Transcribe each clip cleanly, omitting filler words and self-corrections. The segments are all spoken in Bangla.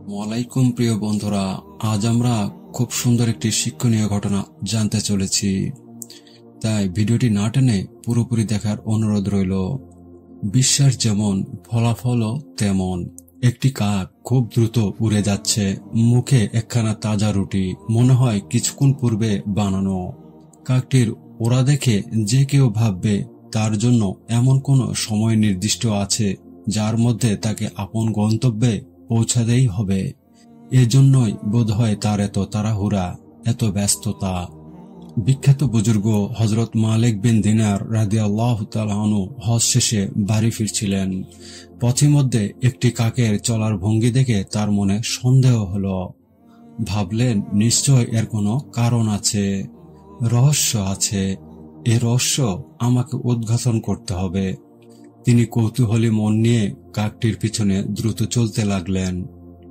ওয়ালাইকুম প্রিয় বন্ধুরা, আজ আমরা খুব সুন্দর একটি শিক্ষণীয় ঘটনা জানতে চলেছি। তাই ভিডিওটি না টেনে পুরোপুরি দেখার অনুরোধ রইল। বিশ্বাস যেমন, ফলাফলও তেমন। একটি কাক খুব দ্রুত উড়ে যাচ্ছে, মুখে একখানা তাজা রুটি, মনে হয় কিছুক্ষণ পূর্বে বানানো। কাকটির ওরা দেখে যে কেউ ভাববে তার জন্য এমন কোন সময় নির্দিষ্ট আছে যার মধ্যে তাকে আপন গন্তব্যে পৌঁছাতেই হবে। এজন্যই বোধহয় তার এত তাড়াহুড়া, এত ব্যস্ততা। বিখ্যাত বুজুর্গ হযরত মালিক বিন দিনার রাদিয়াল্লাহু তাআলা আনহু হজ শেষে বাড়ি ফিরছিলেন। পথিমধ্যে একটি কাকের চলার ভঙ্গি দেখে তার মনে সন্দেহ হলো। ভাবলেন, নিশ্চয় এর কোনো কারণ আছে, রহস্য আছে। এ রহস্য আমাকে উদ্ঘাটন করতে হবে। তিনি কৌতূহলী মন নিয়ে কাকটির পিছনে দ্রুত চলতে লাগলেন।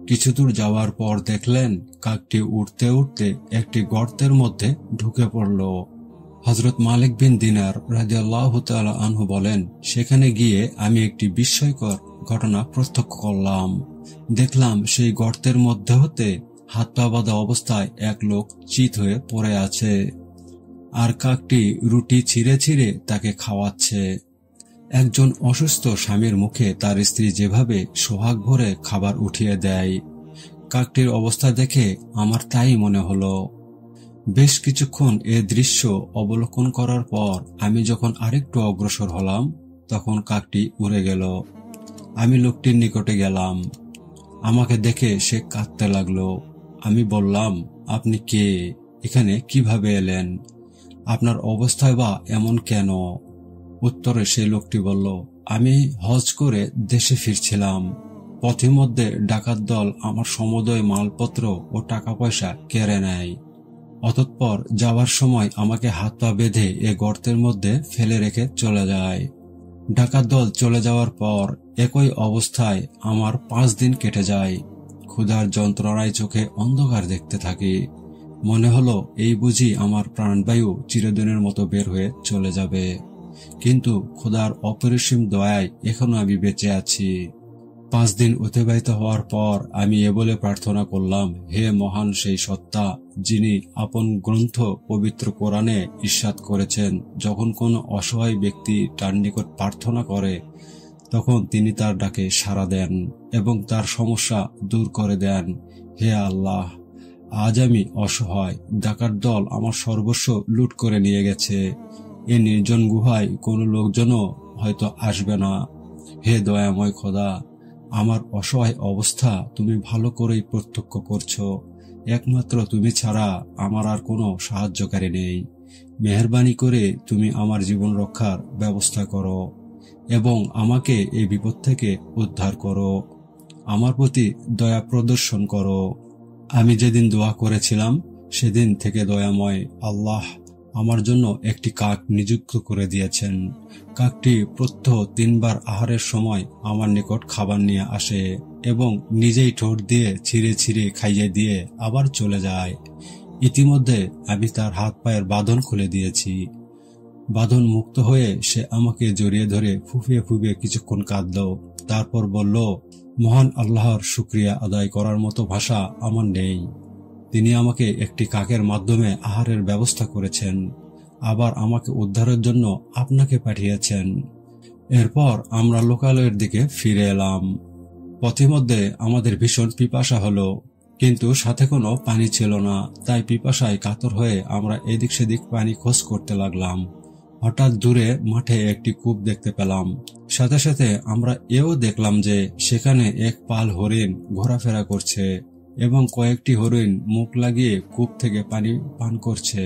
কিছু দূর যাওয়ার পর দেখলেন কাকটি উঠতে উঠতে একটি গর্তের মধ্যে ঢুকে পড়ল। হযরত মালিক বিন দিনার রাদিয়াল্লাহু তাআলা আনহু বলেন, সেখানে গিয়ে আমি একটি বিস্ময়কর ঘটনা প্রত্যক্ষ করলাম। দেখলাম সেই গর্তের মধ্যে হতে হাত পা বাঁধা অবস্থায় এক লোক চিত হয়ে পড়ে আছে, আর কাকটি রুটি ছিঁড়ে ছিঁড়ে তাকে খাওয়াচ্ছে। একজন অসুস্থ স্বামীর মুখে তার স্ত্রী যেভাবে সোহাগ ভরে খাবার উঠিয়ে দেয়, কাকটির অবস্থা দেখে আমার তাই মনে হলো। বেশ কিছুক্ষণ এ দৃশ্য অবলোকন করার পর আমি যখন আরেকটু অগ্রসর হলাম, তখন কাকটি উড়ে গেল। আমি লোকটির নিকটে গেলাম। আমাকে দেখে সে কাঁদতে লাগলো। আমি বললাম, আপনি কে? এখানে কিভাবে এলেন? আপনার অবস্থায় বা এমন কেন? উত্তরে সেই লোকটি বলল, আমি হজ করে দেশে ফিরছিলাম। পথিমধ্যে ডাকাত দল আমার সমুদয় মালপত্র ও টাকা পয়সা কেড়ে নেয়। অতঃপর যাওয়ার সময় আমাকে হাত পা বেঁধে এ গর্তের মধ্যে ফেলে রেখে চলে যায়। ডাকাত দল চলে যাওয়ার পর একই অবস্থায় আমার 5 দিন কেটে যায়। ক্ষুধার যন্ত্রণায় চোখে অন্ধকার দেখতে থাকি। মনে হলো এই বুঝি আমার প্রাণবায়ু চিরদিনের মতো বের হয়ে চলে যাবে। কিন্তু খোদার অপরিসীম দয়ায় এখনো আমি বেঁচে আছি। 5 দিন অতিবাহিত হওয়ার পর আমি এ বলে প্রার্থনা করলাম, হে মহান সেই সত্তা, যিনি আপন গ্রন্থ পবিত্র কোরআনে ইরশাদ করেছেন, যখন কোনো অসহায় ব্যক্তি তার নিকট প্রার্থনা করে তখন তিনি তার ডাকে সাড়া দেন এবং তার সমস্যা দূর করে দেন। হে আল্লাহ, আজ আমি অসহায়। ডাকাত দল আমার সর্বস্ব লুট করে নিয়ে গেছে। এ নির্জন গুহায় কোনো লোকজনও হয়তো আসবে না। হে দয়াময় খোদা, আমার অসহায় অবস্থা তুমি ভালো করেই প্রত্যক্ষ করছো। একমাত্র তুমি ছাড়া আমার আর কোনো সাহায্যকারী নেই। মেহেরবানি করে তুমি আমার জীবন রক্ষার ব্যবস্থা করো এবং আমাকে এই বিপদ থেকে উদ্ধার করো। আমার প্রতি দয়া প্রদর্শন করো। আমি যেদিন দোয়া করেছিলাম সেদিন থেকে দয়াময় আল্লাহ আমার জন্য একটি কাক নিযুক্ত করে দিয়েছেন। কাকটি প্রত্যহ 3 বার আহারের সময় আমার নিকট খাবার নিয়ে আসে এবং নিজেই ঠোঁট দিয়ে ছিঁড়ে ছিঁড়ে খাইয়ে দিয়ে আবার চলে যায়। ইতিমধ্যে আমি তার হাত পায়ের বাঁধন খুলে দিয়েছি। বাঁধন মুক্ত হয়ে সে আমাকে জড়িয়ে ধরে ফুঁপিয়ে ফুঁপিয়ে কিছুক্ষণ কাঁদল। তারপর বলল, মহান আল্লাহর শুকরিয়া আদায় করার মতো ভাষা আমার নেই। তিনি আমাকে একটি কাকের মাধ্যমে আহারের ব্যবস্থা করেছেন, আবার আমাকে উদ্ধারের জন্য আপনাকে পাঠিয়েছেন। এরপর আমরা লোকালয়ের দিকে ফিরে এলাম। পথিমধ্যে আমাদের ভীষণ পিপাসা হলো, কিন্তু সাথে কোনো পানি ছিল না। তাই পিপাসায় কাতর হয়ে আমরা এদিক সেদিক পানি খোঁজ করতে লাগলাম। হঠাৎ দূরে মাঠে একটি কূপ দেখতে পেলাম। সাথে সাথে আমরা এও দেখলাম যে সেখানে এক পাল হরিণ ঘোরাফেরা করছে এবং কয়েকটি হরিণ মুখ লাগিয়ে কূপ থেকে পানি পান করছে।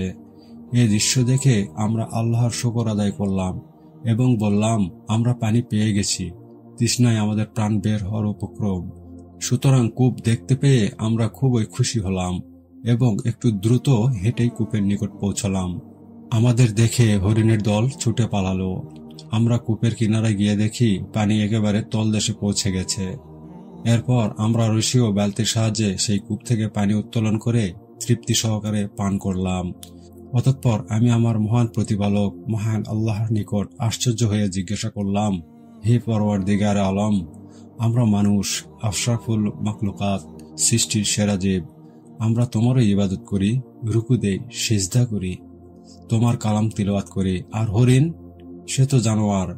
এই দৃশ্য দেখে আমরা আল্লাহর শুকর আদায় করলাম এবং বললাম, আমরা পানি পেয়ে গেছি। তৃষ্ণায় আমাদের প্রাণ বের হওয়ার উপক্রম। সুতরাং কূপ দেখতে পেয়ে আমরা খুবই খুশি হলাম এবং একটু দ্রুত হেঁটেই কূপের নিকট পৌঁছলাম। আমাদের দেখে হরিণের দল ছুটে পালালো। আমরা কূপের কিনারায় গিয়ে দেখি পানি একেবারে তলদেশে পৌঁছে গেছে। এরপর আমরা রশি ও বালতির সাহায্যে সেই কূপ থেকে পানি উত্তোলন করে তৃপ্তি সহকারে পান করলাম। অতঃপর আমি আমার মহান প্রতিপালক মহান আল্লাহর নিকট আশ্চর্য হয়ে জিজ্ঞাসা করলাম, হে পরওয়ারদিগার আলম, আমরা মানুষ, আশরাফুল মাখলুকাত, সৃষ্টির সেরা জীব। আমরা তোমারই ইবাদত করি, রুকু দেই, সিজদা করি, তোমার কালাম তিলাওয়াত করি। আর হরিণ, সে তো জানোয়ার,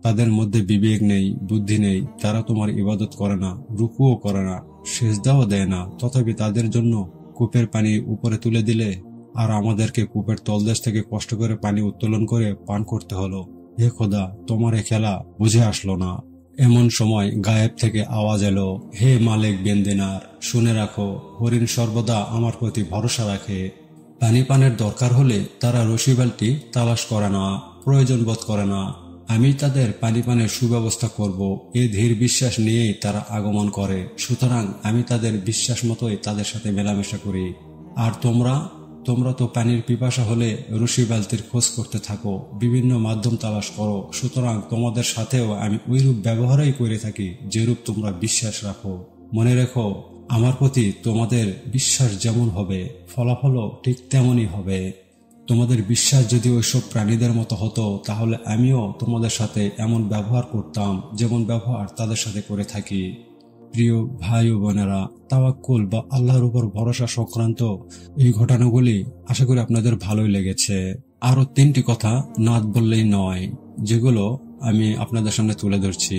তাদের মধ্যে বিবেক নেই, বুদ্ধি নেই, তারা তোমার ইবাদত করে না, রুকুও করে না, সিজদাও দেয় না, তথাপি তাদের জন্য কূপের পানি উপরে তুলে দিলে আর আমাদেরকে কূপের তলদেশ থেকে কষ্ট করে পানি উত্তোলন করে পান করতে হলো। হে খোদা, তোমার এ খেলা বুঝে আসলো না। এমন সময় গায়েব থেকে আওয়াজ এলো, হে মালিক বিন দিনার, শুনে রাখো, হরিণ সর্বদা আমার প্রতি ভরসা রাখে। পানি পানের দরকার হলে তারা রশি বালতি তালাশ করে না, প্রয়োজন বোধ করে না। আমি তাদের পানি পানের সুব্যবস্থা করব, এই ধীর বিশ্বাস নিয়েই তারা আগমন করে। সুতরাং আমি তাদের বিশ্বাস মতোই তাদের সাথে মেলামেশা করি। আর তোমরা তো পানির পিপাসা হলে রশি বালতির খোঁজ করতে থাকো, বিভিন্ন মাধ্যম তালাশ করো। সুতরাং তোমাদের সাথেও আমি ওইরূপ ব্যবহারই করে থাকি যেরূপ তোমরা বিশ্বাস রাখো। মনে রেখো, আমার প্রতি তোমাদের বিশ্বাস যেমন হবে, ফলাফলও ঠিক তেমনই হবে। তোমাদের বিশ্বাস যদি ওইসব প্রাণীদের মতো হতো, তাহলে আমিও তোমাদের সাথে এমন ব্যবহার করতাম যেমন ব্যবহার তাদের সাথে করে থাকি। প্রিয় ভাই ও বোনেরা, তাওয়াক্কুল বা আল্লাহর উপর ভরসা সংক্রান্ত এই ঘটনাগুলি আশা করি আপনাদের ভালোই লেগেছে। আরো 3টি কথা না বললেই নয়, যেগুলো আমি আপনাদের সামনে তুলে ধরছি।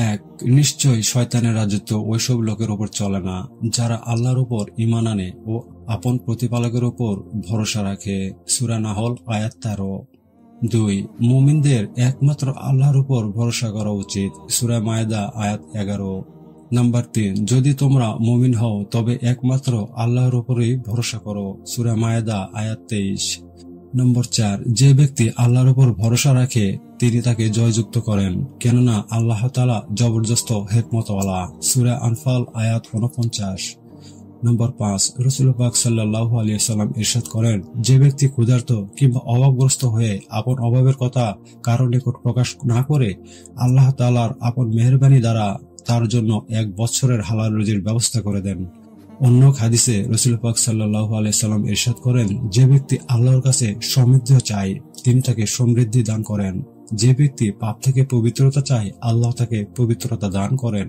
1, নিশ্চয়ই শয়তানের রাজত্ব ওইসব লোকের উপর চলে না যারা আল্লাহর উপর ঈমান আনে ও আপন প্রতিপালকের উপর ভরসা রাখে। সূরা নাহল আয়াত 13। 2, মুমিনদের একমাত্র আল্লাহর উপর ভরসা করা উচিত। সূরা মায়েদা আয়াত 11। নাম্বার 3, যদি তোমরা মুমিন হও তবে একমাত্র আল্লাহর উপরেই ভরসা করো। সূরা মায়েদা আয়াত 23। নম্বর 4, যে ব্যক্তি আল্লাহর উপর ভরসা রাখে তিনি তাকে জয়যুক্ত করেন, কেননা আল্লাহ তাআলা জবরদস্ত হিকমতওয়ালা। সূরা আনফাল আয়াত 49। নম্বর 5, রাসূল পাক সাল্লাল্লাহু আলাইহি ওয়াসাল্লাম ইরশাদ করেন, যে ব্যক্তি ক্ষুধার্ত কিংবা অভাবগ্রস্ত হয়ে আপন অভাবের কথা কারো নিকট প্রকাশ না করে আল্লাহ তাআলার আপন মেহেরবানি দ্বারা তার জন্য 1 বছরের হালাল রুজির ব্যবস্থা করে দেন। অন্য হাদিসে রাসূল পাক সাল্লাল্লাহু আলাইহি ওয়াসাল্লাম ইরশাদ করেন, যে ব্যক্তি আল্লাহর কাছে সমৃদ্ধি চায় তিনি তাকে সমৃদ্ধি দান করেন। যে ব্যক্তি পাপ থেকে পবিত্রতা চায় আল্লাহ তাকে পবিত্রতা দান করেন।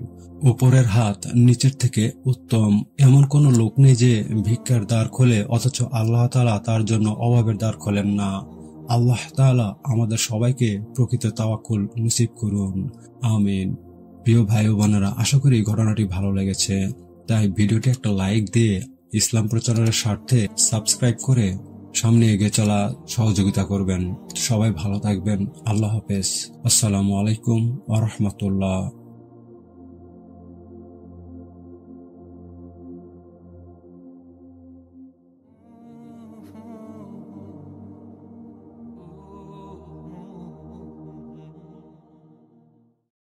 উপরের হাত নিচের থেকে উত্তম এমন কোন লোক নেই যে ভিক্ষার দ্বার খোলে অথচ আল্লাহ তাআলা তার জন্য অভাবের দ্বার খোলেন না। আল্লাহ তাআলা আমাদের সবাইকে প্রকৃত তাওয়াক্কুল নসিব করুন, আমিন। প্রিয় ভাই ও বোনেরা, আশা করি ঘটনাটি ভালো লেগেছে, তাই ভিডিওটি একটা লাইক দিয়ে ইসলাম প্রচারের স্বার্থে সাবস্ক্রাইব করে সামনে এগিয়ে চলা সহযোগিতা করবেন। সবাই ভালো থাকবেন। আল্লাহ হাফেজ। আসসালামু আলাইকুম ওয়া রাহমাতুল্লাহ।